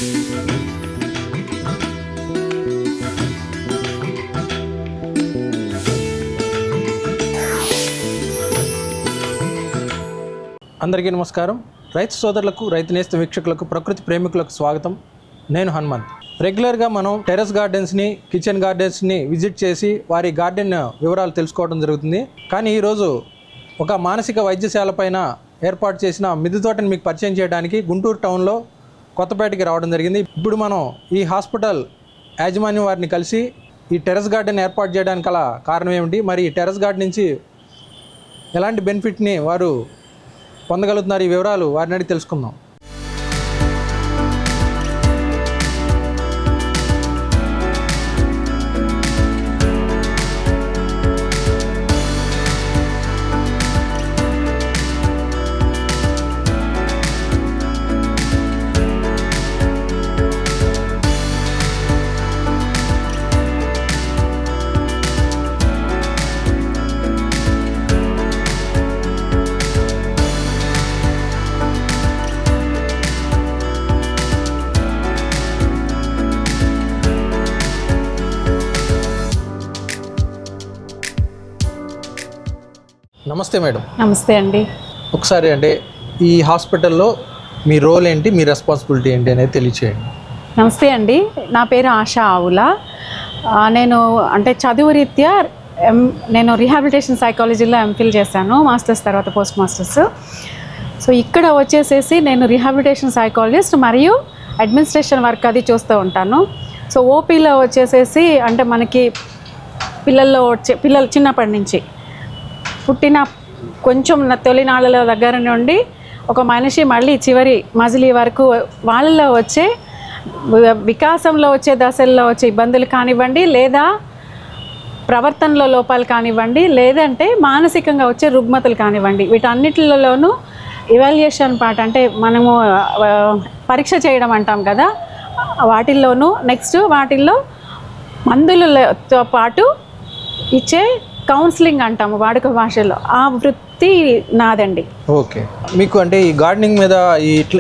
అందరికీ నమస్కారం. రైతు సోదరులకు, రైతు నేస్తం వీక్షకులకు, ప్రకృతి ప్రేమికులకు స్వాగతం. నేను హనుమంత్. రెగ్యులర్గా మనం టెర్రస్ గార్డెన్స్ని, కిచెన్ గార్డెన్స్ని విజిట్ చేసి వారి గార్డెన్ వివరాలు తెలుసుకోవడం జరుగుతుంది. కానీ ఈరోజు ఒక మానసిక వైద్యశాల పైన ఏర్పాటు చేసిన మిద్దె తోటని మీకు పరిచయం చేయడానికి గుంటూరు టౌన్లో కొత్తపేటకి రావడం జరిగింది. ఇప్పుడు మనం ఈ హాస్పిటల్ యాజమాన్యం వారిని కలిసి ఈ టెర్రస్ గార్డెన్ ఏర్పాటు చేయడానికి గల కారణం ఏమిటి, మరి ఈ టెర్రస్ గార్డెన్ నుంచి ఎలాంటి బెనిఫిట్ని వారు పొందగలుగుతున్నారు, ఈ వివరాలు వారిని అడిగి తెలుసుకుందాం. నమస్తే మేడం. నమస్తే అండి. ఒకసారి అంటే ఈ హాస్పిటల్లో మీ రోల్ ఏంటి, మీ రెస్పాన్సిబిలిటీ ఏంటి అనేది తెలియచేయండి. నమస్తే అండి, నా పేరు ఆశా ఆవుల. నేను అంటే చదువు రీత్యా నేను రీహాబిలిటేషన్ సైకాలజీలో ఎంఫిల్ చేశాను, మాస్టర్స్ తర్వాత పోస్ట్ మాస్టర్స్. సో ఇక్కడ వచ్చేసేసి నేను రీహాబిలిటేషన్ సైకాలజిస్ట్ మరియు అడ్మినిస్ట్రేషన్ వర్క్ అది చూస్తూ ఉంటాను. సో ఓపీలో వచ్చేసేసి అంటే మనకి పిల్లలు చిన్నప్పటి నుంచి పుట్టిన కొంచెం తొలినాళ్ళ దగ్గర నుండి ఒక మనిషి మళ్ళీ చివరి మజిలీ వరకు వాళ్ళలో వచ్చే వికాసంలో వచ్చే దశల్లో వచ్చే ఇబ్బందులు కానివ్వండి, లేదా ప్రవర్తనలో లోపాలు కానివ్వండి, లేదంటే మానసికంగా వచ్చే రుగ్మతలు కానివ్వండి, వీటన్నిటిలోనూ ఇవాల్యుయేషన్ పార్ట్ అంటే మనము పరీక్ష చేయడం అంటాం కదా, వాటిల్లోనూ నెక్స్ట్ వాటిల్లో మందులతో పాటు ఇచ్చే కౌన్సిలింగ్ అంటాము వాడుక భాషలో, ఆ వృత్తి నాదండి. ఓకే, మీకు అంటే ఈ గార్డెనింగ్ మీద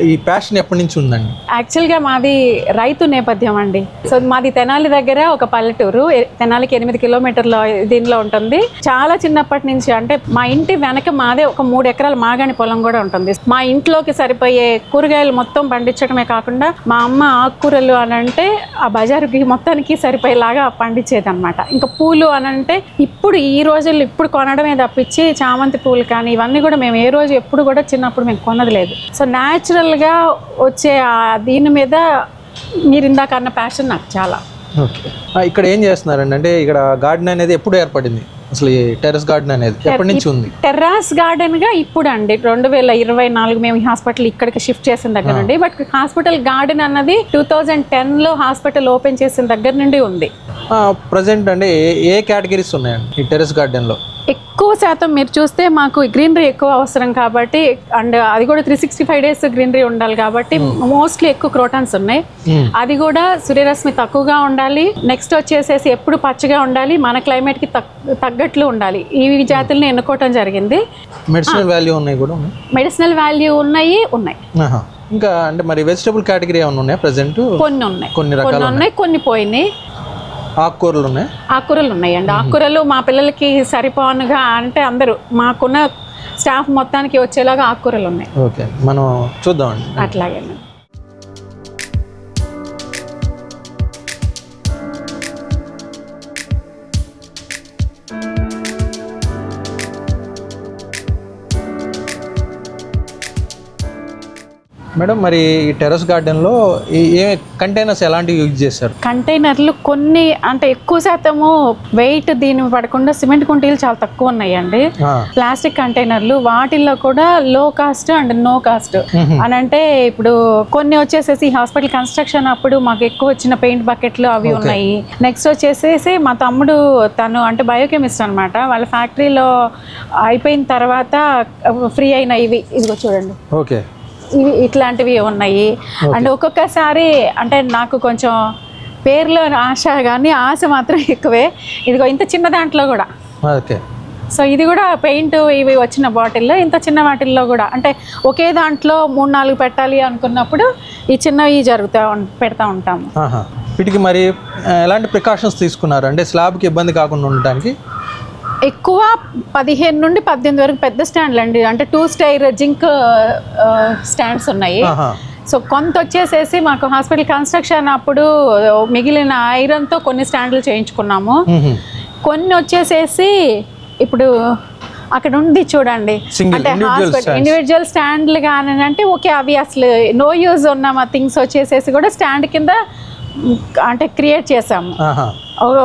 ఈ ప్యాషన్ ఎప్పటి నుంచి ఉందండి? యాక్చువల్గా మాది రైతు నేపథ్యం అండి. సో మాది తెనాలి దగ్గర ఒక పల్లెటూరు, తెనాలికి 8 కిలోమీటర్ల దీనిలో ఉంటుంది. చాలా చిన్నప్పటి నుంచి అంటే మా ఇంటి వెనక మాదే ఒక 3 ఎకరాల మాగాణి పొలం కూడా ఉంటుంది. మా ఇంట్లోకి సరిపోయే కూరగాయలు మొత్తం పండించడమే కాకుండా మా అమ్మ ఆకుకూరలు అని అంటే ఆ బజారుకి మొత్తానికి సరిపోయేలాగా పండించేది అనమాట. ఇంకా పూలు అని అంటే ఇప్పుడు ఈ రోజుల్లో ఇప్పుడు కొనడమే తప్పించి చామంతి పూలు కానీ ఇవన్నీ కూడా మేము ఏ రోజు ఎప్పుడు కూడా చిన్నప్పుడు మేము కొన్నది లేదు. సో న్యాచురల్గా వచ్చే దీని మీద మీరు ఇందాక అన్న ప్యాషన్ నాకు చాలా. ఓకే, ఇక్కడ ఏం చేస్తున్నారండి? అంటే ఇక్కడ గార్డెన్ అనేది ఎప్పుడు ఏర్పడింది? అసలు ఈ టెర్రస్ గార్డెన్ అనేది ఎప్పటి నుంచి ఉంది? టెర్రస్ గార్డెన్గా ఇప్పుడు అండి 2024 మేము ఈ హాస్పిటల్ ఇక్కడికి షిఫ్ట్ చేసిన దగ్గర నుండి. బట్ హాస్పిటల్ గార్డెన్ అన్నది 2010లో హాస్పిటల్ ఓపెన్ చేసిన దగ్గర నుండి ఉంది. ప్రజెంట్ అంటే ఏ కేటగిరీస్ ఉన్నాయండి ఈ టెర్రస్ గార్డెన్లో? ఎక్కువ శాతం మీరు చూస్తే మాకు గ్రీనరీ ఎక్కువ అవసరం కాబట్టి, అండ్ అది కూడా 365 days గ్రీనరీ ఉండాలి కాబట్టి మోస్ట్లీ ఎక్కువ క్రోటాన్స్ ఉన్నాయి. అది కూడా సూర్యరశ్మి తక్కువగా ఉండాలి, నెక్స్ట్ వచ్చేసేసి ఎప్పుడు పచ్చగా ఉండాలి, మన క్లైమేట్కి తగ్గట్లు ఉండాలి. ఈ జాతులను ఎన్నుకోవటం జరిగింది. మెడిసినల్ వాల్యూ ఉన్నాయి కూడా? మెడిసినల్ వాల్యూ ఉన్నాయి. ఇంకా అంటే మరి వెజిటబుల్ కేటగిరీ ఏమైనా ఉన్నాయా ప్రజెంట్? కొన్ని ఉన్నాయి, కొన్ని రకాలు ఉన్నాయి, కొన్ని పోయినాయి. ఆకుకూరలు ఉన్నాయి? ఆకుకూరలు ఉన్నాయండి. ఆకుకూరలు మా పిల్లలకి సరిపోనుగా అంటే అందరూ మాకున్న స్టాఫ్ మొత్తానికి వచ్చేలాగా ఆకుకూరలు ఉన్నాయి. ఓకే, మనం చూద్దామండి. అట్లాగే మేడం, మరి ఈ టెర్రస్ గార్డెన్లో ఏ కంటైనర్స్ ఎలాంటివి యూజ్ చేశారు? కంటైనర్లు కొన్ని అంటే ఎక్కువ శాతము వెయిట్ దీని పడకుండా సిమెంట్ కుంటీలు చాలా తక్కువ ఉన్నాయండి. ప్లాస్టిక్ కంటైనర్లు వాటిల్లో కూడా లో కాస్ట్ అండ్ నో కాస్ట్ అని అంటే ఇప్పుడు కొన్ని వచ్చేసేసి హాస్పిటల్ కన్స్ట్రక్షన్ అప్పుడు మాకు ఎక్కువ వచ్చిన పెయింట్ బకెట్లు అవి ఉన్నాయి. నెక్స్ట్ వచ్చేసేసి మా తమ్ముడు తను అంటే బయోకెమిస్ట్ అనమాట, వాళ్ళ ఫ్యాక్టరీలో అయిపోయిన తర్వాత ఫ్రీ అయిన ఇదిగో చూడండి. ఓకే, ఇవి ఇట్లాంటివి ఉన్నాయి. అండ్ ఒక్కొక్కసారి అంటే నాకు కొంచెం పేర్లో ఆశ కానీ ఆశ మాత్రం ఎక్కువే. ఇదిగో ఇంత చిన్న దాంట్లో కూడా సో ఇది కూడా పెయింట్ ఇవి వచ్చిన బాటిల్లో, ఇంత చిన్న వాటిల్లో కూడా అంటే ఒకే దాంట్లో 3-4 పెట్టాలి అనుకున్నప్పుడు ఈ చిన్నవి పెడతా ఉంటాము. వీటికి మరి ఎలాంటి ప్రికాషన్స్ తీసుకున్నారు అంటే స్లాబ్కి ఇబ్బంది కాకుండా ఉండడానికి? ఎక్కువ 15 నుండి 18 వరకు పెద్ద స్టాండ్లు అండి, అంటే 2 స్టైర్ జింక్ స్టాండ్స్ ఉన్నాయి. సో కొంత వచ్చేసేసి మాకు హాస్పిటల్ కన్స్ట్రక్షన్ అప్పుడు మిగిలిన ఐరన్తో కొన్ని స్టాండ్లు చేయించుకున్నాము. కొన్ని వచ్చేసేసి ఇప్పుడు అక్కడ ఉంది చూడండి, అంటే హాస్పిటల్ ఇండివిజువల్ స్టాండ్లు కానీ అంటే ఓకే, అవి అసలు నో యూజ్ ఉన్న మా థింగ్స్ వచ్చేసేసి కూడా స్టాండ్ కింద అంటే క్రియేట్ చేసాము.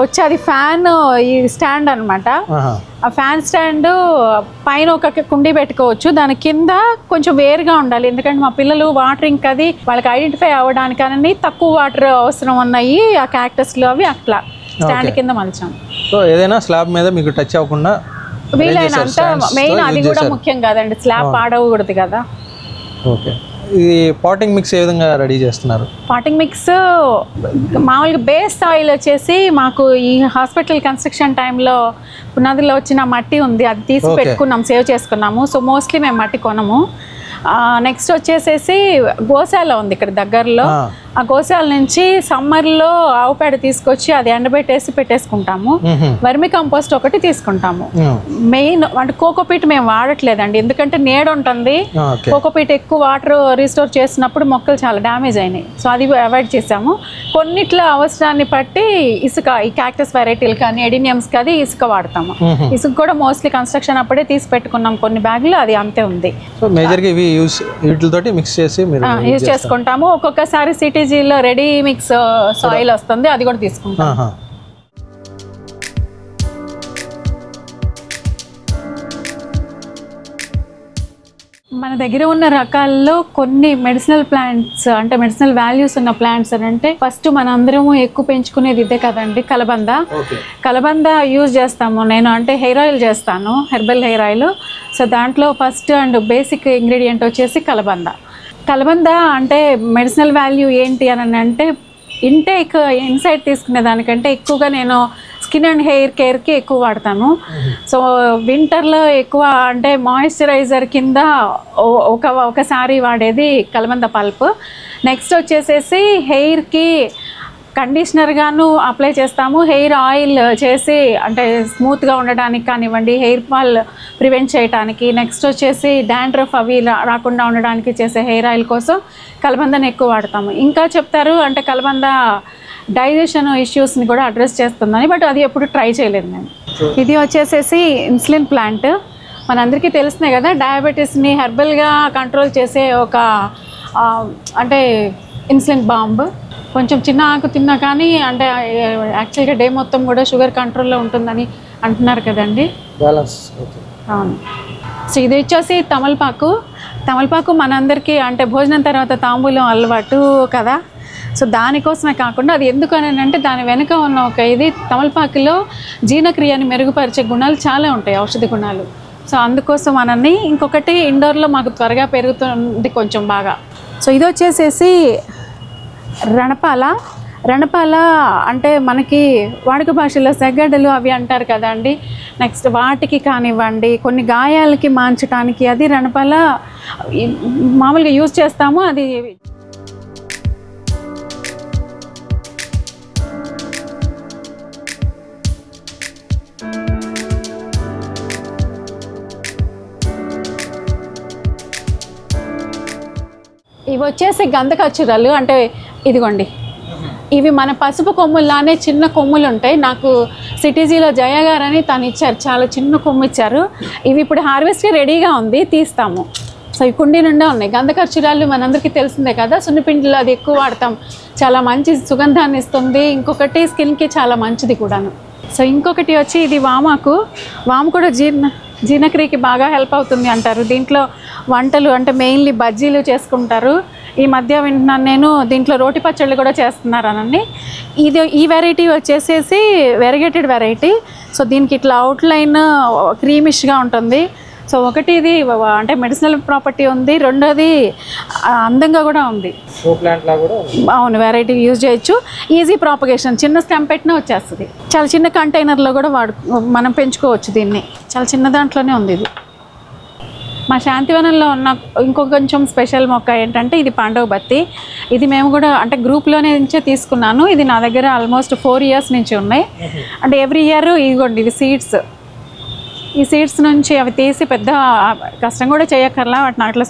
వచ్చి అది ఫ్యాన్ ఈ స్టాండ్ అనమాట. ఆ ఫ్యాన్ స్టాండ్ పైన ఒక కుండీ పెట్టుకోవచ్చు, దాని కింద కొంచెం వేరుగా ఉండాలి, ఎందుకంటే మా పిల్లలు వాటరింగ్ అది వాళ్ళకి ఐడెంటిఫై అవ్వడానికని తక్కువ వాటర్ అవసరం ఉన్నాయి ఆ క్యాక్టస్లు, అవి అట్లా స్టాండ్ కింద మలిచాం. సో ఏదైనా స్లాబ్ మీద మీకు టచ్ అవ్వకుండా వీలైనంత, మెయిన్ అది కూడా ముఖ్యం కాదండి, స్లాబ్ పాడవకూడదు కదా. ఓకే, ఇది పాటింగ్ మిక్స్ ఏ విధంగా రెడీ చేస్తున్నారు? పాటింగ్ మిక్స్ మామూలుగా బేస్ సాయిల్ వచ్చేసి మాకు ఈ హాస్పిటల్ కన్స్ట్రక్షన్ టైంలో పునాదుల్లో వచ్చిన మట్టి ఉంది, అది తీసి పెట్టుకున్నాం, సేవ్ చేసుకున్నాము. సో మోస్ట్లీ మేము మట్టి కొనము. నెక్స్ట్ వచ్చేసేసి గోశాల ఉంది ఇక్కడ దగ్గరలో, ఆ గోశాల నుంచి సమ్మర్లో ఆవు పేడ తీసుకొచ్చి అది ఎండబెట్టేసి పెట్టేసుకుంటాము. వర్మి కంపోస్ట్ ఒకటి తీసుకుంటాము. మెయిన్ అంటే కోకోపీట్ మేము వాడట్లేదండి, ఎందుకంటే నీడ ఉంటుంది. కోకోపీట్ ఎక్కువ వాటర్ రీస్టోర్ చేసినప్పుడు మొక్కలు చాలా డ్యామేజ్ అయినాయి, సో అది అవాయిడ్ చేసాము. కొన్నిట్లో అవసరాన్ని బట్టి ఇసుక, ఈ క్యాక్టస్ వెరైటీలు కానీ ఎడినియమ్స్కి అది ఇసుక వాడతాము. ఇసుక కూడా మోస్ట్లీ కన్స్ట్రక్షన్ అప్పుడే తీసి పెట్టుకున్నాం కొన్ని బ్యాగులు, అది అంతే ఉంది. సో మేజర్గా ఇవి వీటితోటి మిక్స్ చేసి యూజ్ చేసుకుంటాము. ఒక్కొక్కసారి సిటీజీలో రెడీ మిక్స్ సాయిల్ వస్తుంది, అది కూడా తీసుకుంటాం. మన దగ్గర ఉన్న రకాల్లో కొన్ని మెడిసినల్ ప్లాంట్స్, అంటే మెడిసినల్ వాల్యూస్ ఉన్న ప్లాంట్స్ అని అంటే ఫస్ట్ మన అందరము ఎక్కువ పెంచుకునేది ఇదే కదండి, కలబంద. కలబంద యూజ్ చేస్తాము. నేను అంటే హెయిర్ ఆయిల్ చేస్తాను, హెర్బల్ హెయిర్ ఆయిల్. సో దాంట్లో ఫస్ట్ అండ్ బేసిక్ ఇంగ్రీడియంట్ వచ్చేసి కలబంద. కలబంద అంటే మెడిసినల్ వాల్యూ ఏంటి అని అంటే ఇంటేక్ ఇన్సైడ్ తీసుకునే దానికంటే ఎక్కువగా నేను స్కిన్ అండ్ హెయిర్ కేర్కి ఎక్కువ వాడతాను. సో వింటర్లో ఎక్కువ అంటే మాయిశ్చరైజర్ కింద ఒకసారి వాడేది కలబంద పల్ప్. నెక్స్ట్ వచ్చేసేసి హెయిర్కి కండిషనర్గాను అప్లై చేస్తాము, హెయిర్ ఆయిల్ చేసి అంటే స్మూత్గా ఉండడానికి కానివ్వండి, హెయిర్ ఫాల్ ప్రివెంట్ చేయడానికి. నెక్స్ట్ వచ్చేసి డాండ్రఫ్ అవి రాకుండా ఉండడానికి చేసే హెయిర్ ఆయిల్ కోసం కలబందని ఎక్కువ వాడతాము. ఇంకా చెప్తారు అంటే కలబంద డైజెషన్ ఇష్యూస్ని కూడా అడ్రస్ చేస్తుందని, బట్ అది ఎప్పుడు ట్రై చేయలేదు నేను. ఇది వచ్చేసేసి ఇన్సులిన్ ప్లాంట్. మనందరికీ తెలిసినాయి కదా, డయాబెటీస్ని హెర్బల్గా కంట్రోల్ చేసే ఒక అంటే ఇన్సులిన్ బాంబ్. కొంచెం చిన్న ఆకు తిన్నా కానీ అంటే యాక్చువల్గా డే మొత్తం కూడా షుగర్ కంట్రోల్లో ఉంటుందని అంటున్నారు కదండి. అవును. సో ఇది వచ్చేసి తమలపాకు. తమలపాకు మనందరికీ అంటే భోజనం తర్వాత తాంబూలం అలవాటు కదా. సో దానికోసమే కాకుండా అది ఎందుకని అంటే దాని వెనుక ఉన్న ఒక ఇది, తమలపాకులో జీర్ణక్రియని మెరుగుపరిచే గుణాలు చాలా ఉంటాయి, ఔషధ గుణాలు. సో అందుకోసం అనని. ఇంకొకటి ఇండోర్లో మాకు త్వరగా పెరుగుతుంది కొంచెం బాగా. సో ఇది వచ్చేసేసి రణపాల. రణపాల అంటే మనకి వాడుక భాషలో సెగ్గడ్డలు అవి అంటారు కదండి. నెక్స్ట్ వాటికి కానివ్వండి, కొన్ని గాయాలకి మాంచడానికి అది రణపాల మామూలుగా యూజ్ చేస్తాము. అది ఇవి వచ్చేసి గంధకచ్చురాలు, అంటే ఇదిగోండి, ఇవి మన పసుపు కొమ్ముల్లానే చిన్న కొమ్ములు ఉంటాయి. నాకు సిటీజీలో జయ గారని తను ఇచ్చారు, చాలా చిన్న కొమ్ము ఇచ్చారు. ఇవి ఇప్పుడు హార్వెస్ట్కి రెడీగా ఉంది, తీస్తాము. సో ఈ కుండీ నుండే ఉన్నాయి. గంధకచ్చురాలు మనందరికీ తెలిసిందే కదా, సున్నిపిండిలో అది ఎక్కువ వాడతాం, చాలా మంచి సుగంధాన్ని ఇస్తుంది. ఇంకొకటి స్కిన్కి చాలా మంచిది కూడాను. సో ఇంకొకటి వచ్చి ఇది వామాకు. వాము కూడా జీర్ణక్రియకి బాగా హెల్ప్ అవుతుంది అంటారు. దీంట్లో వంటలు అంటే మెయిన్లీ బజ్జీలు చేసుకుంటారు. ఈ మధ్య వింటున్నాను నేను, దీంట్లో రోటి పచ్చళ్ళు కూడా చేస్తున్నారనని. ఈ వెరైటీ వచ్చేసేసి వెరిగేటెడ్ వెరైటీ. సో దీనికి ఇట్లా అవుట్లైన్ క్రీమిష్గా ఉంటుంది. సో ఒకటి ఇది అంటే మెడిసినల్ ప్రాపర్టీ ఉంది, రెండోది అందంగా కూడా ఉంది. షో ప్లాంట్ లా కూడా ఉంది. అవును, వెరైటీ యూజ్ చేయొచ్చు. ఈజీ ప్రాపగేషన్, చిన్న స్టెమ్ పెట్టినా వచ్చేస్తుంది. చాలా చిన్న కంటైనర్లో కూడా మనం పెంచుకోవచ్చు దీన్ని. చాలా చిన్న దాంట్లోనే ఉంది ఇది. మా శాంతివనంలో ఉన్న ఇంకొక కొంచెం స్పెషల్ మొక్క ఏంటంటే ఇది పాండవ బత్తి. ఇది మేము కూడా అంటే గ్రూప్లోనే నుంచే తీసుకున్నాను. ఇది నా దగ్గర ఆల్మోస్ట్ 4 years నుంచి ఉన్నాయి. అంటే ఎవ్రీ ఇయర్ ఇదిగోండి ఇవి సీడ్స్. ఈ సీడ్స్ నుంచి అవి తీసి పెద్ద కష్టం కూడా చేయక్కర్లా, వాటిని అట్లా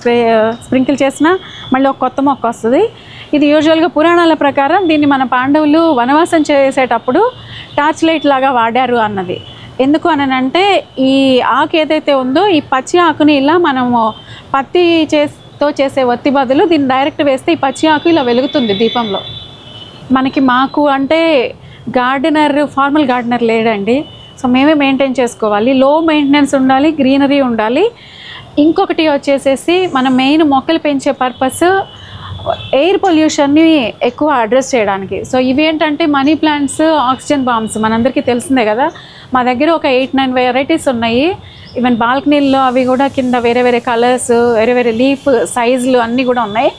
స్ప్రింకిల్ చేసినా మళ్ళీ ఒక కొత్త మొక్క వస్తుంది. ఇది యూజువల్గా పురాణాల ప్రకారం దీన్ని మన పాండవులు వనవాసం చేసేటప్పుడు టార్చ్ లైట్ లాగా వాడారు అన్నది. ఎందుకు అనంటే ఈ ఆకు ఏదైతే ఉందో ఈ పచ్చి ఆకుని ఇలా మనము పత్తి చేసే ఒత్తి బదులు దీన్ని డైరెక్ట్ వేస్తే ఈ పచ్చి ఆకు ఇలా వెలుగుతుంది దీపంలో. మాకు అంటే ఫార్మల్ గార్డెనర్ లేడండి. సో మేమే మెయింటైన్ చేసుకోవాలి. లో మెయింటెనెన్స్ ఉండాలి, గ్రీనరీ ఉండాలి. ఇంకొకటి వచ్చేసేసి మనం మెయిన్ మొక్కలు పెంచే పర్పస్ ఎయిర్ పొల్యూషన్ని ఎక్కువ అడ్రస్ చేయడానికి. సో ఇవి ఏంటంటే మనీ ప్లాంట్స్, ఆక్సిజన్ బాంబ్స్ మనందరికీ తెలిసిందే కదా. మా దగ్గర ఒక 8-9 వెరైటీస్ ఉన్నాయి. ఈవెన్ బాల్కనీల్లో అవి కూడా కింద వేరే వేరే కలర్స్, వేరే వేరే లీఫ్ సైజులు అన్నీ కూడా ఉన్నాయి.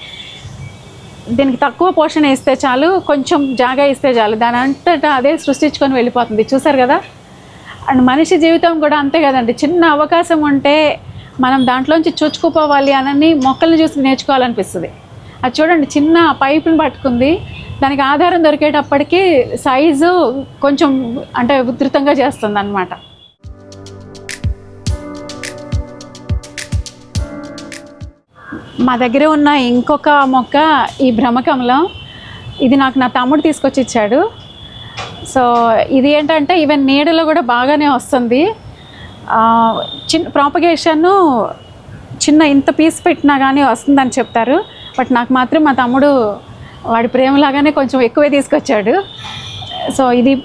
దీనికి తక్కువ పోషణ ఇస్తే చాలు, కొంచెం జాగా ఇస్తే చాలు, దాని అంతటా అదే సృష్టించుకొని వెళ్ళిపోతుంది. చూసారు కదా. అండ్ మనిషి జీవితం కూడా అంతే కదండి. చిన్న అవకాశం ఉంటే మనం దాంట్లోంచి చూచుకుపోవాలి అని మొక్కల్ని చూసి నేర్చుకోవాలనిపిస్తుంది. అది చూడండి, చిన్న పైపుని పట్టుకుంది, దానికి ఆధారం దొరికేటప్పటికి సైజు కొంచెం అంటే ఉధృతంగా చేస్తుంది అన్నమాట. మా దగ్గర ఉన్న ఇంకొక మొక్క ఈ భ్రమకంలో, ఇది నాకు నా తమ్ముడు తీసుకొచ్చి ఇచ్చాడు. సో ఇది ఏంటంటే ఈవెన్ నీడలో కూడా బాగానే వస్తుంది. ప్రాపగేషను చిన్న ఇంత పీస్ పెట్టినా కానీ వస్తుందని చెప్తారు. బట్ నాకు మాత్రం మా తమ్ముడు వాడి ప్రేమలాగానే కొంచెం ఎక్కువే తీసుకొచ్చాడు. సో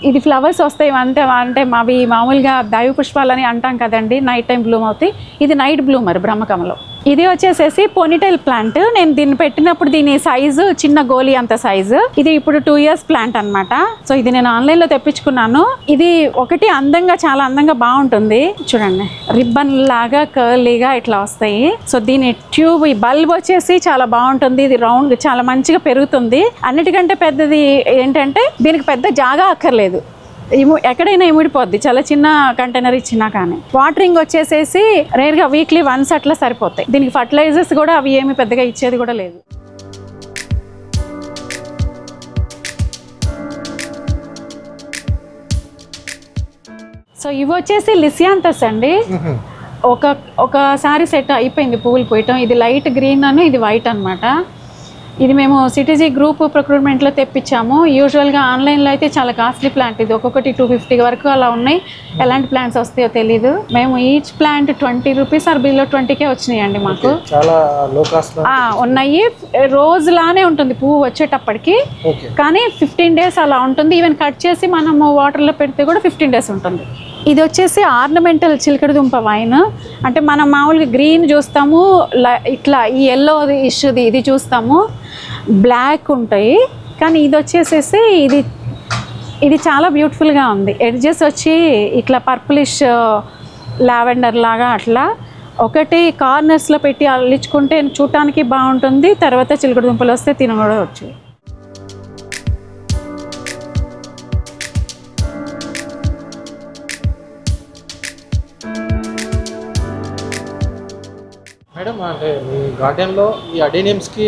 ఇది ఫ్లవర్స్ వస్తాయి అంటే అవి మామూలుగా దైవ పుష్పాలని అంటాం కదండి, నైట్ టైం బ్లూమ్ అవుతాయి. ఇది నైట్ బ్లూమర్ బ్రహ్మకమలో. ఇది వచ్చేసేసి పోనీటైల్ ప్లాంట్. నేను దీన్ని పెట్టినప్పుడు దీని సైజు చిన్న గోలీ అంత సైజు. ఇది ఇప్పుడు 2 years ప్లాంట్ అనమాట. సో ఇది నేను ఆన్లైన్లో తెప్పించుకున్నాను. ఇది ఒకటి అందంగా, చాలా అందంగా బాగుంటుంది. చూడండి, రిబ్బన్ లాగా కర్లీగా ఇట్లా వస్తాయి. సో దీని ట్యూబ్, ఈ బల్బ్ వచ్చేసి చాలా బాగుంటుంది. ఇది రౌండ్ చాలా మంచిగా పెరుగుతుంది. అన్నిటికంటే పెద్దది ఏంటంటే దీనికి పెద్ద జాగా అక్కర్లేదు, ఎక్కడైనా ఇమిడిపోద్ది, చాలా చిన్న కంటైనర్ ఇచ్చినా కానీ. వాటరింగ్ వచ్చేసేసి రేర్గా వీక్లీ వన్స్ అట్లా సరిపోతాయి. దీనికి ఫర్టిలైజర్స్ కూడా అవి ఏమి పెద్దగా ఇచ్చేది కూడా లేదు. సో ఇవి వచ్చేసి లిసియాంథస్ అండి. ఒకసారి సెట్ అయిపోయింది పువ్వులు పోయటం. ఇది లైట్ గ్రీన్ అను, ఇది వైట్ అనమాట. ఇది మేము సిటీజీ గ్రూప్ ప్రొక్యూర్మెంట్లో తెప్పించాము. యూజువల్గా ఆన్లైన్లో అయితే చాలా కాస్ట్లీ ప్లాంట్. ఇది ఒక్కొక్కటి 250 వరకు అలా ఉన్నాయి. ఎలాంటి ప్లాంట్స్ వస్తాయో తెలీదు. మేము each plant 20 rupees or below 20కే వచ్చినాయండి మాకు. చాలా లో కాస్ట్ ఉన్నాయి. రోజులానే ఉంటుంది పువ్వు వచ్చేటప్పటికి, కానీ 15 days అలా ఉంటుంది. ఈవెన్ కట్ చేసి మనము వాటర్లో పెడితే కూడా 15 days ఉంటుంది. ఇది వచ్చేసి ఆర్నమెంటల్ చిలకడ దుంప వైన్. అంటే మనం మామూలుగా గ్రీన్ చూస్తాము, ఇట్లా ఈ ఎల్లో ఇష్యూది ఇది చూస్తాము, బ్లాక్ ఉంటాయి. కానీ ఇది వచ్చేసేసి ఇది చాలా బ్యూటిఫుల్గా ఉంది. ఎడ్జెస్ వచ్చి ఇట్లా పర్పులిష్ లావెండర్ లాగా అట్లా ఒకటి కార్నర్స్లో పెట్టి అల్లించుకుంటే చూడటానికి బాగుంటుంది. తర్వాత చిలకడ దుంపలు వస్తే తినవచ్చు. మేడం, అంటే మీ గార్డెన్లో ఈ అడేనియమ్స్కి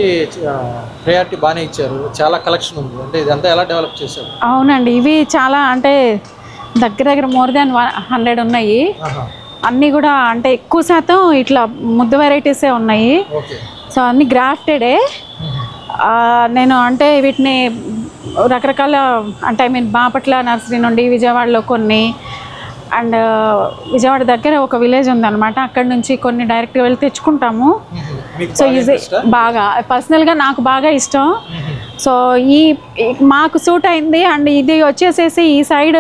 ప్రయారిటీ బాగానే ఇచ్చారు, చాలా కలెక్షన్ ఉంది. అంటే ఇదంతా ఎలా డెవలప్ చేశారు? అవునండి, ఇవి చాలా అంటే దగ్గర మోర్ దాన్ 100 ఉన్నాయి. అన్నీ కూడా అంటే ఎక్కువ శాతం ఇట్లా ముద్ద వెరైటీసే ఉన్నాయి. సో అన్నీ గ్రాఫ్టెడే. నేను అంటే వీటిని రకరకాల అంటే బాపట్ల నర్సరీ నుండి, విజయవాడలో కొన్ని, అండ్ విజయవాడ దగ్గర ఒక విలేజ్ ఉందన్నమాట, అక్కడ నుంచి కొన్ని డైరెక్ట్గా వెళ్ళి తెచ్చుకుంటాము. సో ఇది బాగా పర్సనల్గా నాకు బాగా ఇష్టం. సో మాకు సూట్ అయింది. అండ్ ఇది వచ్చేసేసి ఈ సైడ్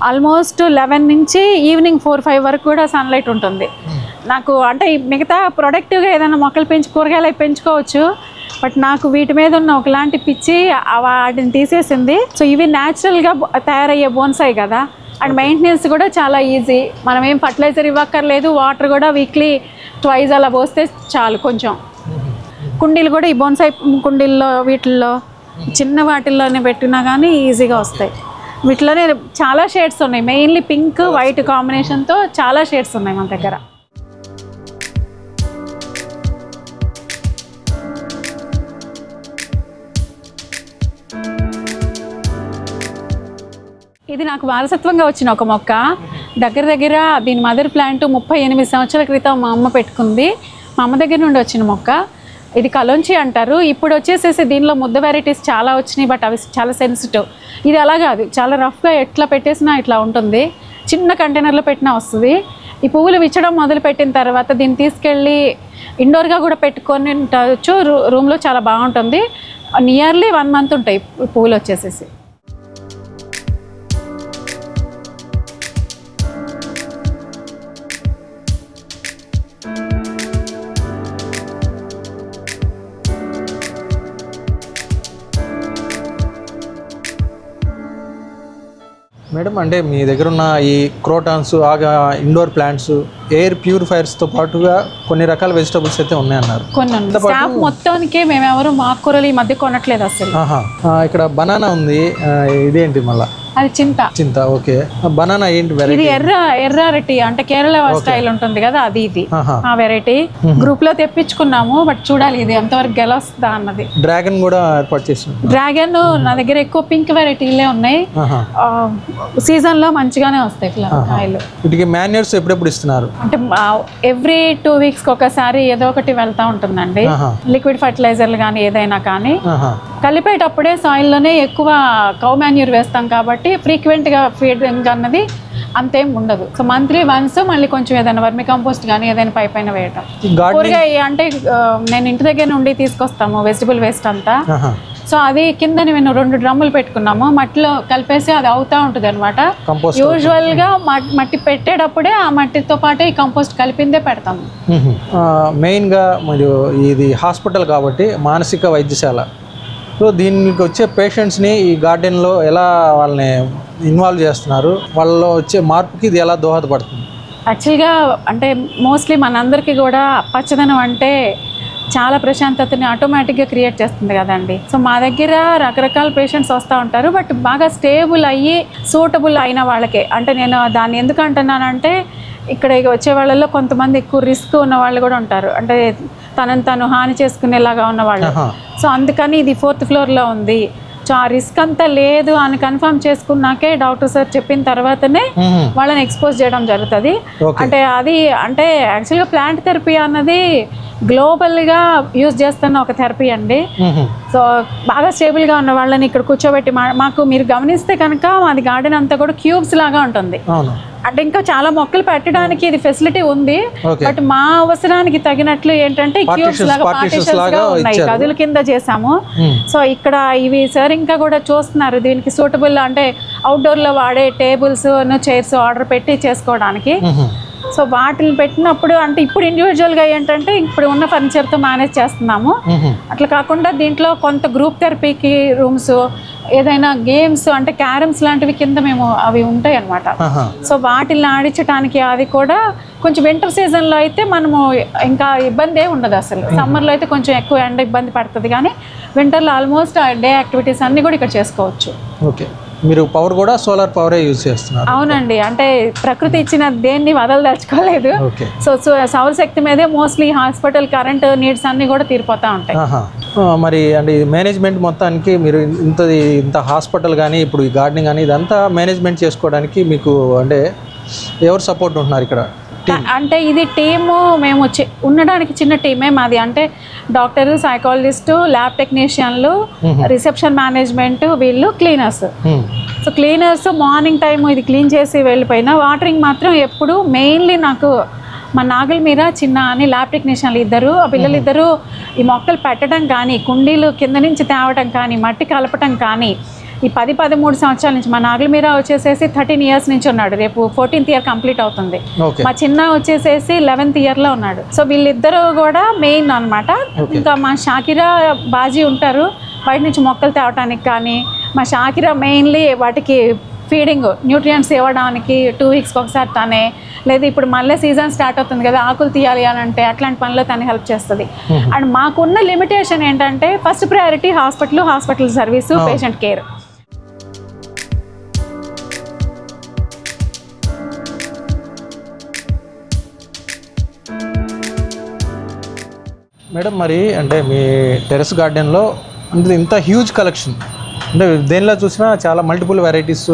ఆల్మోస్ట్ 11 నుంచి ఈవినింగ్ 4-5 వరకు కూడా సన్లైట్ ఉంటుంది. నాకు అంటే మిగతా ప్రొడక్టివ్గా ఏదైనా మొక్కలు కూరగాయలు పెంచుకోవచ్చు, బట్ నాకు వీటి మీద ఉన్న ఒకలాంటి పిచ్చి వాటిని తీసేసింది. సో ఇవి న్యాచురల్గా తయారయ్యే బోన్సాయి కదా, అండ్ మెయింటెనెన్స్ కూడా చాలా ఈజీ. మనం ఏం ఫర్టిలైజర్ ఇవ్వక్కర్లేదు, వాటర్ కూడా వీక్లీ ట్వైస్ అలా పోస్తే చాలు. కొంచెం కుండీలు కూడా ఈ బోన్సాయి కుండీల్లో వీటిల్లో చిన్న వాటిల్లోనే పెట్టినా కానీ ఈజీగా వస్తాయి. వీటిలోనే చాలా షేడ్స్ ఉన్నాయి, మెయిన్లీ పింక్ వైట్ కాంబినేషన్తో చాలా షేడ్స్ ఉన్నాయి మన దగ్గర. ఇది నాకు వారసత్వంగా వచ్చిన ఒక మొక్క. దగ్గర దీని మదర్ ప్లాంట్ 38 సంవత్సరాల క్రితం మా అమ్మ పెట్టుకుంది. మా అమ్మ దగ్గర నుండి వచ్చిన మొక్క. ఇది కలోంచి అంటారు. ఇప్పుడు వచ్చేసేసి దీనిలో ముద్ద వెరైటీస్ చాలా వచ్చినాయి, బట్ అవి చాలా సెన్సిటివ్. ఇది అలా కాదు, చాలా రఫ్గా ఎట్లా పెట్టేసినా ఇట్లా ఉంటుంది. చిన్న కంటైనర్లో పెట్టినా వస్తుంది. ఈ పువ్వులు విచ్చడం మొదలుపెట్టిన తర్వాత దీన్ని తీసుకెళ్ళి ఇండోర్గా కూడా పెట్టుకొని ఉండవచ్చు. రూమ్లో చాలా బాగుంటుంది. నియర్లీ 1 month ఉంటాయి పువ్వులు వచ్చేసేసి. మేడం, అంటే మీ దగ్గర ఉన్న ఈ క్రోటాన్స్, ఇండోర్ ప్లాంట్స్, ఎయిర్ ప్యూరిఫైయర్స్తో పాటుగా కొన్ని రకాల వెజిటబుల్స్ అయితే ఉన్నాయన్నారు. కొన్ని స్టాఫ్ మొత్తానికే మేము ఎవరు ఆకుకూరలు ఈ మధ్య కొనట్లేదు అసలు. ఇక్కడ బనానా ఉంది, ఇదేంటి మళ్ళీ? అది చింత. ఓకే. బనానా ఏంటి వెరైటీ? ఇది ఎర్ర అరటి అంటే కేరళ స్టైల్ ఉంటుంది కదా, అది ఇది ఆ వెరైటీ. గ్రూప్ లో తెప్పించుకున్నాము, బట్ చూడాలి ఇది ఎంతవరకు గెలొస్తుందా అన్నది. డ్రాగన్ కూడా ఏర్పాటు చేసి. డ్రాగన్ నా దగ్గర ఎక్కువ పింక్ వెరైటీలే ఉన్నాయి. సీజన్ లో మంచిగానే వస్తాయి కాయలు. వీటికి మాన్యూర్స్ ఎప్పుడెప్పుడు ఇస్తున్నారు? అంటే ఎవ్రీ 2 weeks ఒకసారి ఏదో ఒకటి వెళ్తా ఉంటుందండి. లిక్విడ్ ఫర్టిలైజర్లు కానీ ఏదైనా కానీ కలిపేటప్పుడే సాయిల్ లోనే ఎక్కువ కౌ మాన్యూర్ వేస్తాం కాబట్టి ఫ్రీక్వెంట్గా ఫీడింగ్ అన్నది అంతేం ఉండదు. సో మంత్లీ వన్స్ మళ్ళీ కొంచెం ఏదైనా వర్మి కంపోస్ట్ కానీ ఏదైనా పైన వేయటం. కూరగాయ అంటే నేను ఇంటి దగ్గర నుండి తీసుకొస్తాము వెజిటబుల్ వేస్ట్ అంతా. సో అది కింద మేము 2 డ్రమ్ములు పెట్టుకున్నాము, మట్టిలో కలిపేసి అది అవుతా ఉంటుంది అనమాట. యూజువల్గా మట్టి పెట్టేటప్పుడే ఆ మట్టితో పాటు ఈ కంపోస్ట్ కలిపిందే పెడతాము. మెయిన్గా మరియు ఇది హాస్పిటల్ కాబట్టి మానసిక వైద్యశాల. సో దీనికి వచ్చే పేషెంట్స్ని ఈ గార్డెన్లో ఎలా వాళ్ళని ఇన్వాల్వ్ చేస్తున్నారు, వాళ్ళలో వచ్చే మార్పుకి ఇది ఎలా దోహదపడుతుంది? యాక్చువల్గా అంటే మోస్ట్లీ మనందరికీ కూడా పచ్చదనం అంటే చాలా ప్రశాంతతని ఆటోమేటిక్గా క్రియేట్ చేస్తుంది కదండి. సో మా దగ్గర రకరకాల పేషెంట్స్ వస్తూ ఉంటారు, బట్ బాగా స్టేబుల్ అయ్యి సూటబుల్ అయిన వాళ్ళకే. అంటే నేను దాన్ని ఎందుకు అంటున్నానంటే ఇక్కడ వచ్చే వాళ్ళల్లో కొంతమంది ఎక్కువ రిస్క్ ఉన్న వాళ్ళు కూడా ఉంటారు, అంటే తనని తను హాని చేసుకునేలాగా ఉన్న వాళ్ళు. సో అందుకని ఇది 4th floorలో ఉంది. సో ఆ రిస్క్ అంతా లేదు అని కన్ఫర్మ్ చేసుకున్నాకే డాక్టర్ సార్ చెప్పిన తర్వాతనే వాళ్ళని ఎక్స్పోజ్ చేయడం జరుగుతుంది. అంటే అది అంటే యాక్చువల్గా ప్లాంట్ థెరపీ అన్నది గ్లోబల్గా యూజ్ చేస్తున్న ఒక థెరపీ అండి. సో బాగా స్టేబుల్గా ఉన్న వాళ్ళని ఇక్కడ కూర్చోబెట్టి మాకు మీరు గమనిస్తే కనుక మాది గార్డెన్ అంతా కూడా క్యూబ్స్ లాగా ఉంటుంది. అంటే ఇంకా చాలా మొక్కలు పెట్టడానికి ఇది ఫెసిలిటీ ఉంది, బట్ మా అవసరానికి తగినట్లు ఏంటంటే క్యూబ్స్ లాగా పార్టిషన్స్ గా ఉన్నాయి, గదుల కింద చేసాము. సో ఇక్కడ ఇవి సార్ ఇంకా కూడా చూస్తున్నారు దీనికి సూటబుల్ అంటే అవుట్డోర్ లో వాడే టేబుల్స్ చైర్స్ ఆర్డర్ పెట్టి చేసుకోవడానికి. సో వాటిని పెట్టినప్పుడు అంటే ఇప్పుడు ఇండివిజువల్గా ఏంటంటే ఇప్పుడు ఉన్న ఫర్నిచర్తో మేనేజ్ చేస్తున్నాము. అట్లా కాకుండా దీంట్లో కొంత గ్రూప్ థెరపీకి రూమ్స్, ఏదైనా గేమ్స్ అంటే క్యారమ్స్ లాంటివి కింద మేము అవి ఉంటాయి అన్నమాట. సో వాటిని ఆడించడానికి అది కూడా కొంచెం వింటర్ సీజన్లో అయితే మనము ఇంకా ఇబ్బంది ఉండదు అసలు. సమ్మర్లో అయితే కొంచెం ఎక్కువ ఎండ ఇబ్బంది పడుతుంది, కానీ వింటర్లో ఆల్మోస్ట్ డే యాక్టివిటీస్ అన్నీ కూడా ఇక్కడ చేసుకోవచ్చు. ఓకే. మీరు పవర్ కూడా సోలార్ పవరే యూజ్ చేస్తున్నారు? అవునండి, అంటే ప్రకృతి ఇచ్చిన దేన్ని వదలదలుచుకోలేదు. సో సౌరశక్తి మీదే మోస్ట్లీ హాస్పిటల్ కరెంట్ నీడ్స్ అన్ని కూడా తీరిపోతూ ఉంటాయి. మరి అంటే మేనేజ్మెంట్ మొత్తానికి మీరు ఇంత హాస్పిటల్ కానీ ఇప్పుడు ఈ గార్డెనింగ్ కానీ ఇదంతా మేనేజ్మెంట్ చేసుకోవడానికి మీకు అంటే ఎవరు సపోర్ట్ ఉంటున్నారు ఇక్కడ? అంటే ఇది టీము మేము ఉండడానికి చిన్న టీమే మాది. అంటే డాక్టరు, సైకాలజిస్టు, ల్యాబ్ టెక్నీషియన్లు, రిసెప్షన్ మేనేజ్మెంట్, వీళ్ళు cleaners. So cleaners morning time ఇది క్లీన్ చేసి వెళ్ళిపోయినా వాటరింగ్ మాత్రం ఎప్పుడు మెయిన్లీ నాకు మా నాగుల మీద చిన్న అని ల్యాబ్ టెక్నీషియన్లు ఇద్దరు, ఆ పిల్లలిద్దరూ ఈ మొక్కలు పెట్టడం కానీ, కుండీలు కింద నుంచి తేవడం కానీ, మట్టి కలపటం కానీ ఈ 10-13 సంవత్సరాల నుంచి. మా నాగుల మీద వచ్చేసేసి 13 years నుంచి ఉన్నాడు, రేపు 14th year కంప్లీట్ అవుతుంది. మా చిన్న వచ్చేసేసి 11th yearలో ఉన్నాడు. సో వీళ్ళిద్దరూ కూడా మెయిన్ అనమాట. ఇంకా మా షాకిరా బాజీ ఉంటారు బయట నుంచి మొక్కలు తేవటానికి కానీ. మా షాకిరా మెయిన్లీ వాటికి ఫీడింగ్ న్యూట్రియంట్స్ ఇవ్వడానికి 2 వీక్స్కి ఒకసారి తనే, లేదా ఇప్పుడు మళ్ళీ సీజన్ స్టార్ట్ అవుతుంది కదా, ఆకులు తీయాలి అని అంటే అట్లాంటి పనిలో తను హెల్ప్ చేస్తుంది. అండ్ మాకున్న లిమిటేషన్ ఏంటంటే first priority hospital service, patient care. Madam, మరి అంటే మీ టెర్రస్ గార్డెన్లో అంటే ఇంత హ్యూజ్ కలెక్షన్, అంటే దేనిలో చూసినా చాలా మల్టిపుల్ వెరైటీస్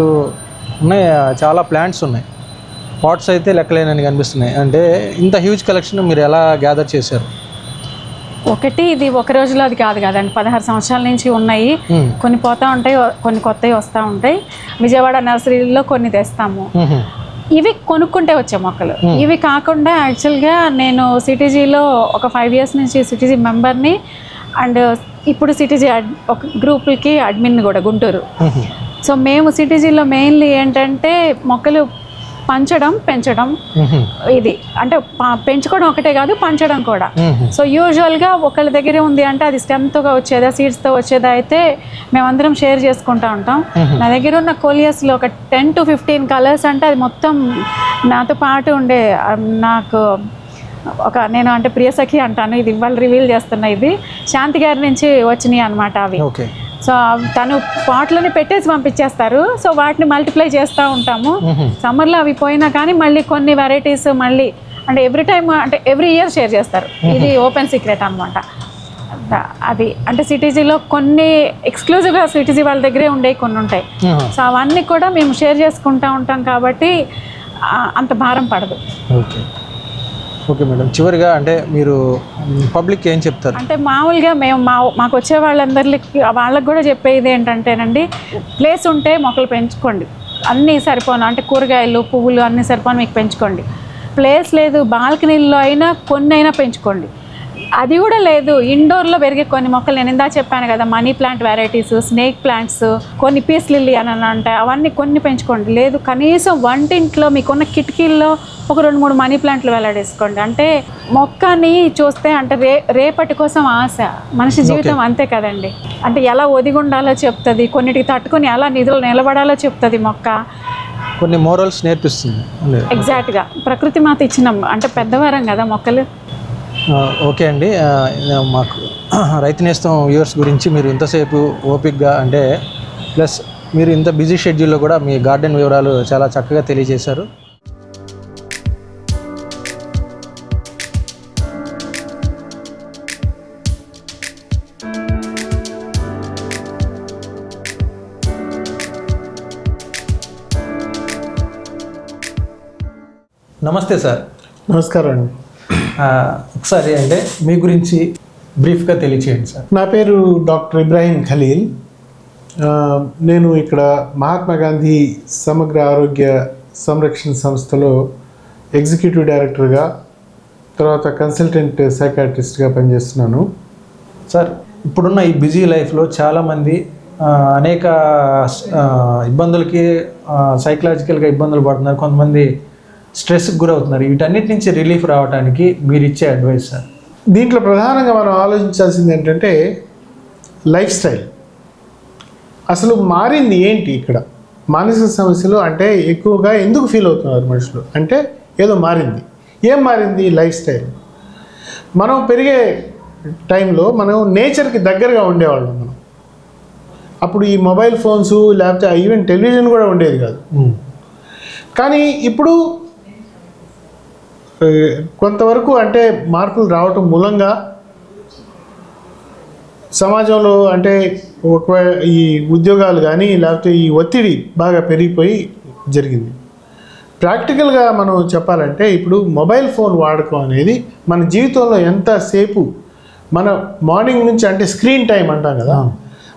ఉన్నాయి, చాలా ప్లాంట్స్ ఉన్నాయి, పాట్స్ అయితే లెక్కలేనని కనిపిస్తున్నాయి. అంటే ఇంత హ్యూజ్ కలెక్షన్ మీరు ఎలా గ్యాదర్ చేశారు? ఒకటి ఇది ఒక రోజులో అది కాదు కదండి, 16 సంవత్సరాల నుంచి ఉన్నాయి. కొన్ని పోతూ ఉంటాయి, కొన్ని కొత్తవి వస్తూ ఉంటాయి. విజయవాడ నర్సరీలో కొన్ని తెస్తాము. ఇవి కొనుక్కుంటే వచ్చే మొక్కలు. ఇవి కాకుండా యాక్చువల్గా నేను సిటీజీలో ఒక 5 years నుంచి సిటీజీ మెంబర్ని, అండ్ ఇప్పుడు సిటీజీ ఒక గ్రూపులకి అడ్మిన్ కూడా గుంటూరు. సో మేము సిటీజీలో మెయిన్లీ ఏంటంటే మొక్కలు పెంచడం ఇది అంటే పెంచుకోవడం ఒకటే కాదు, పంచడం కూడా. సో యూజువల్గా ఒకళ్ళ దగ్గరే ఉంది అంటే అది స్టెమ్తో వచ్చేదా, సీడ్స్తో వచ్చేదా అయితే మేమందరం షేర్ చేసుకుంటూ ఉంటాం. నా దగ్గర ఉన్న కోలియస్లో ఒక 10 to 15 కలర్స్ అంటే అది మొత్తం నాతో పాటు ఉండే నాకు నేను అంటే ప్రియసఖి అంటాను, ఇది ఇవాళ రివీల్ చేస్తున్నా. ఇది శాంతి గారి నుంచి వచ్చినాయి అనమాట అవి. సో తను పాట్లని పెట్టేసి పంపించేస్తారు. సో వాటిని మల్టిప్లై చేస్తూ ఉంటాము. సమ్మర్లో అవి పోయినా కానీ మళ్ళీ కొన్ని వెరైటీస్ మళ్ళీ అంటే ఎవ్రీ ఇయర్ షేర్ చేస్తారు. ఇది ఓపెన్ సీక్రెట్ అనమాట. అది అంటే సిటీజీలో కొన్ని ఎక్స్క్లూజివ్గా సిటీజీ వాళ్ళ దగ్గరే ఉండేవి కొన్ని ఉంటాయి. సో అవన్నీ కూడా మేము షేర్ చేసుకుంటూ ఉంటాం కాబట్టి అంత భారం పడదు. ఓకే మేడం, చివరిగా అంటే మీరు పబ్లిక్ ఏం చెప్తారు? అంటే మామూలుగా మేము మాకు వచ్చే వాళ్ళకి కూడా చెప్పేది ఏంటంటేనండి, ప్లేస్ ఉంటే మొక్కలు పెంచుకోండి. అన్నీ సరిపోను అంటే కూరగాయలు, పువ్వులు అన్నీ సరిపోను మీకు పెంచుకోండి. ప్లేస్ లేదు, బాల్కనీల్లో అయినా కొన్ని అయినా పెంచుకోండి. అది కూడా లేదు, ఇండోర్లో పెరిగే కొన్ని మొక్కలు నేను ఇందా చెప్పాను కదా, money plant varieties, snake plants, కొన్ని పీస్ లిల్లీ అని ఉంటాయి, అవన్నీ కొన్ని పెంచుకోండి. లేదు కనీసం వంటింట్లో మీకున్న కిటికీల్లో ఒక 2-3 మనీ ప్లాంట్లు వేలాడేసుకోండి. అంటే మొక్కని చూస్తే అంటే రేపటి కోసం ఆశ. మనిషి జీవితం అంతే కదండి. అంటే ఎలా ఒదిగి ఉండాలో చెప్తుంది, కొన్నిటికి తట్టుకొని ఎలా నిలబడాలో చెప్తుంది మొక్క. కొన్ని మోరల్స్ నేర్పిస్తుంది. ఎగ్జాక్ట్గా ప్రకృతి మాత ఇచ్చిన అంటే పెద్దవారం కదా మొక్కలు. ఓకే అండి, మాకు రైతు నేస్తం వ్యూవర్స్ గురించి మీరు ఇంతసేపు ఓపిక్గా అంటే ప్లస్ మీరు ఇంత బిజీ షెడ్యూల్లో కూడా మీ గార్డెన్ వివరాలు చాలా చక్కగా తెలియజేశారు. నమస్తే సార్. నమస్కారం అండి. ఒకసారి అంటే మీ గురించి బ్రీఫ్గా తెలియచేయండి సార్. నా పేరు డాక్టర్ ఇబ్రాహీం ఖలీల్. నేను ఇక్కడ మహాత్మా గాంధీ సమగ్ర ఆరోగ్య సంరక్షణ సంస్థలో ఎగ్జిక్యూటివ్ డైరెక్టర్గా, తర్వాత కన్సల్టెంట్ సైకాట్రిస్ట్గా పనిచేస్తున్నాను. సార్, ఇప్పుడున్న ఈ బిజీ లైఫ్లో చాలామంది అనేక ఇబ్బందులకి సైకలాజికల్గా ఇబ్బందులు పడుతున్నారు, కొంతమంది స్ట్రెస్కి గురవుతున్నారు. వీటన్నిటి నుంచి రిలీఫ్ రావడానికి మీరు ఇచ్చే అడ్వైస్ సార్? దీంట్లో ప్రధానంగా మనం ఆలోచించాల్సింది ఏంటంటే లైఫ్ స్టైల్. అసలు మారింది ఏంటి ఇక్కడ? మానసిక సమస్యలు అంటే ఎక్కువగా ఎందుకు ఫీల్ అవుతున్నారు మనుషులు అంటే ఏదో మారింది. ఏం మారింది? Life style. మనం పెరిగే టైంలో మనం నేచర్కి దగ్గరగా ఉండేవాళ్ళం. మనం అప్పుడు ఈ మొబైల్ ఫోన్స్ లేకపోతే ఈవెన్ టెలివిజన్ కూడా ఉండేది కాదు. కానీ ఇప్పుడు కొంతవరకు అంటే మార్పులు రావటం మూలంగా సమాజంలో అంటే ఈ ఉద్యోగాలు కానీ లేకపోతే ఈ ఒత్తిడి బాగా పెరిగిపోయి జరిగింది. ప్రాక్టికల్గా మనం చెప్పాలంటే ఇప్పుడు మొబైల్ ఫోన్ వాడకం అనేది మన జీవితంలో ఎంతసేపు మన మార్నింగ్ నుంచి అంటే స్క్రీన్ టైం అంటాం కదా,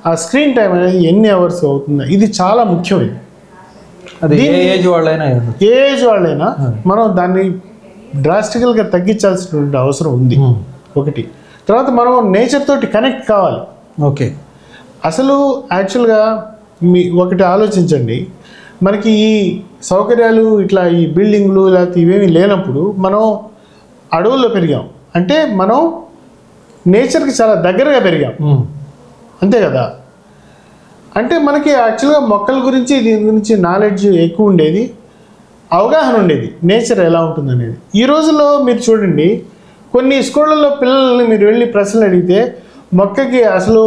ఆ స్క్రీన్ టైం అనేది ఎన్ని అవర్స్ అవుతుంది, ఇది చాలా ముఖ్యమైనది. అది ఏ ఏజ్ వాళ్ళైనా మనం దాన్ని డ్రాస్టికల్గా తగ్గించాల్సినటువంటి అవసరం ఉంది. ఒకటి. తర్వాత మనం నేచర్ తోటి కనెక్ట్ కావాలి. ఓకే. అసలు యాక్చువల్గా ఒకటి ఆలోచించండి, మనకి ఈ సౌకర్యాలు ఇట్లా ఈ బిల్డింగ్లు లేకపోతే ఇవేమీ లేనప్పుడు మనం అడవుల్లో పెరిగాం అంటే మనం నేచర్కి చాలా దగ్గరగా పెరిగాం, అంతే కదా. అంటే మనకి యాక్చువల్గా మొక్కల గురించి దీని గురించి నాలెడ్జ్ ఎక్కువ ఉండేది, అవగాహన ఉండేది, నేచర్ ఎలా ఉంటుంది అనేది. ఈ రోజుల్లో మీరు చూడండి, కొన్ని స్కూళ్ళల్లో పిల్లల్ని మీరు వెళ్ళి ప్రశ్నలు అడిగితే మొక్కకి అసలు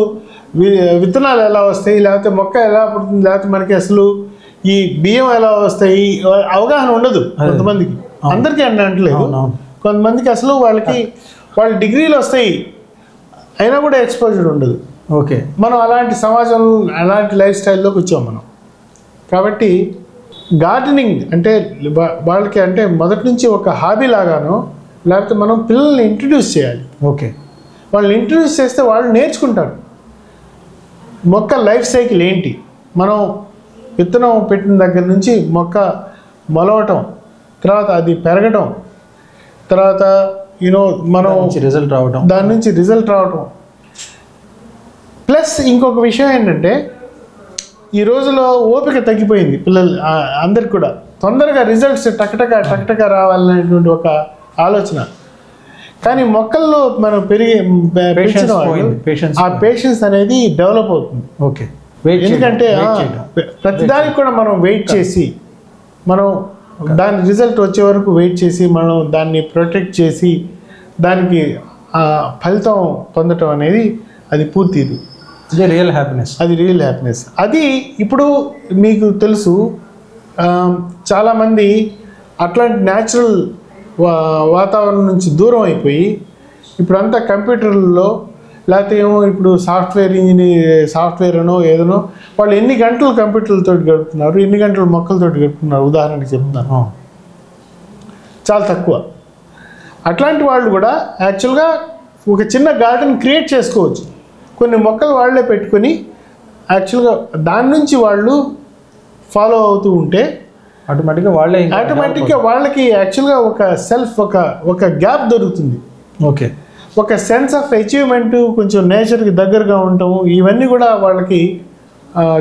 విత్తనాలు ఎలా వస్తాయి, లేకపోతే మొక్క ఎలా పుడుతుంది, లేకపోతే మనకి అసలు ఈ బియ్యం ఎలా వస్తాయి అవగాహన ఉండదు కొంతమందికి. అందరికీ అంటలేదు, కొంతమందికి అసలు వాళ్ళ డిగ్రీలు వస్తాయి అయినా కూడా ఎక్స్పోజర్ ఉండదు. ఓకే, మనం అలాంటి సమాజం, అలాంటి లైఫ్ స్టైల్లోకి వచ్చాం మనం. కాబట్టి గార్డెనింగ్ అంటే వాళ్ళకి అంటే మొదటి నుంచి ఒక హాబీ లాగానో, లేకపోతే మనం పిల్లల్ని ఇంట్రడ్యూస్ చేయాలి. ఓకే, వాళ్ళని ఇంట్రడ్యూస్ చేస్తే వాళ్ళు నేర్చుకుంటారు మొక్క లైఫ్ సైకిల్ ఏంటి. మనం విత్తనం పెట్టిన దగ్గర నుంచి మొక్క మొలవటం, తర్వాత అది పెరగటం, తర్వాత మనం దాని నుంచి రిజల్ట్ రావటం. ప్లస్ ఇంకొక విషయం ఏంటంటే, ఈ రోజులో ఓపిక తగ్గిపోయింది పిల్లలు అందరికి కూడా. తొందరగా రిజల్ట్స్ టకటక రావాలనేటువంటి ఒక ఆలోచన. కానీ మొక్కల్లో మనం పెంచిన ఆ పేషెన్స్ అనేది డెవలప్ అవుతుంది. ఓకే, ఎందుకంటే ప్రతిదానికి కూడా మనం వెయిట్ చేసి, మనం దాని రిజల్ట్ వచ్చే వరకు వెయిట్ చేసి, మనం దాన్ని ప్రొటెక్ట్ చేసి దానికి ఫలితం పొందటం అనేది అది పూర్తిది. అది రియల్ హ్యాపీనెస్. అది ఇప్పుడు మీకు తెలుసు, చాలామంది అట్లాంటి న్యాచురల్ వాతావరణం నుంచి దూరం అయిపోయి ఇప్పుడంతా కంప్యూటర్లలో, లేకపోతే ఏమో ఇప్పుడు సాఫ్ట్వేర్ అనో ఏదనో, వాళ్ళు ఎన్ని గంటలు కంప్యూటర్లతో గడుపుతున్నారు, ఎన్ని గంటలు మొక్కలతో గడుపుతున్నారు, ఉదాహరణకి చెప్తున్నాను, చాలా తక్కువ. అట్లాంటి వాళ్ళు కూడా యాక్చువల్గా ఒక చిన్న గార్డెన్ క్రియేట్ చేసుకోవచ్చు. కొన్ని మొక్కలు వాళ్ళే పెట్టుకొని యాక్చువల్గా దాని నుంచి వాళ్ళు ఫాలో అవుతూ ఉంటే ఆటోమేటిక్గా వాళ్ళకి యాక్చువల్గా ఒక సెల్ఫ్ ఒక గ్యాప్ దొరుకుతుంది. ఓకే, ఒక సెన్స్ ఆఫ్ అచీవ్మెంట్, కొంచెం నేచర్కి దగ్గరగా ఉండటము, ఇవన్నీ కూడా వాళ్ళకి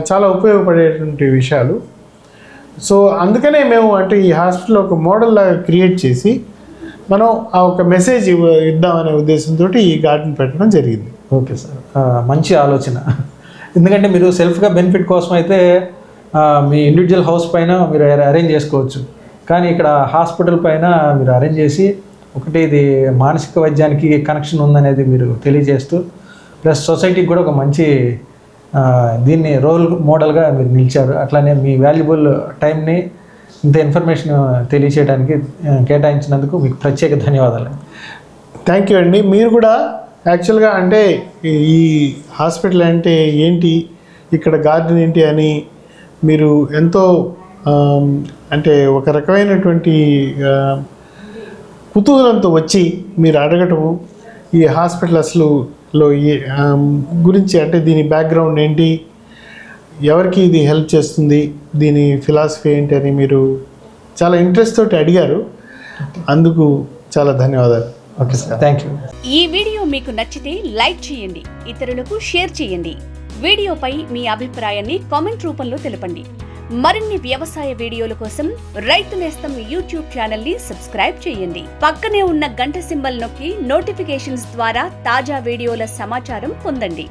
చాలా ఉపయోగపడేటువంటి విషయాలు. సో అందుకనే మేము అంటే ఈ హాస్పిటల్ ఒక మోడల్ లాగా క్రియేట్ చేసి మనం ఆ ఒక మెసేజ్ ఇద్దామనే ఉద్దేశంతో ఈ గార్డెన్ పెట్టడం జరిగింది. ఓకే సార్, మంచి ఆలోచన. ఎందుకంటే మీరు సెల్ఫ్గా బెనిఫిట్ కోసం అయితే మీ ఇండివిజువల్ హౌస్ పైన మీరు అరేంజ్ చేసుకోవచ్చు, కానీ ఇక్కడ హాస్పిటల్ పైన మీరు అరేంజ్ చేసి ఒకటి ఇది మానసిక వైద్యానికి కనెక్షన్ ఉందనేది మీరు తెలియజేస్తూ, ప్లస్ సొసైటీకి కూడా ఒక మంచి దీన్ని రోల్ మోడల్గా మీరు నిలిచారు. అట్లానే మీ వాల్యుబుల్ టైంని ఇంత ఇన్ఫర్మేషన్ తెలియచేయడానికి కేటాయించినందుకు మీకు ప్రత్యేక ధన్యవాదాలు. థ్యాంక్ యూ అండి. మీరు కూడా యాక్చువల్గా అంటే ఈ హాస్పిటల్ అంటే ఏంటి, ఇక్కడ గార్డెన్ ఏంటి అని మీరు ఎంతో అంటే ఒక రకమైనటువంటి కుతూహలంతో వచ్చి మీరు అడగటము, ఈ హాస్పిటల్ అసలులో గురించి అంటే దీని బ్యాక్గ్రౌండ్ ఏంటి, ఎవరికి ఇది హెల్ప్ చేస్తుంది, దీని ఫిలాసఫీ ఏంటి అని మీరు చాలా ఇంట్రెస్ట్ తోటి అడిగారు. అందుకు చాలా ధన్యవాదాలు. Okay sir, thank you. ఈ వీడియో మీకు నచ్చితే లైక్ చేయండి, ఇతరులకు షేర్ చేయండి. వీడియోపై మీ అభిప్రాయాన్ని కామెంట్ రూపంలో తెలపండి. మరిన్ని వ్యవసాయ వీడియోల కోసం రైతు నేస్తం యూట్యూబ్ ఛానల్ ని సబ్స్క్రైబ్ చేయండి. పక్కనే ఉన్న గంట సింబల్ నొక్కి నోటిఫికేషన్స్ ద్వారా తాజా వీడియోల సమాచారం పొందండి.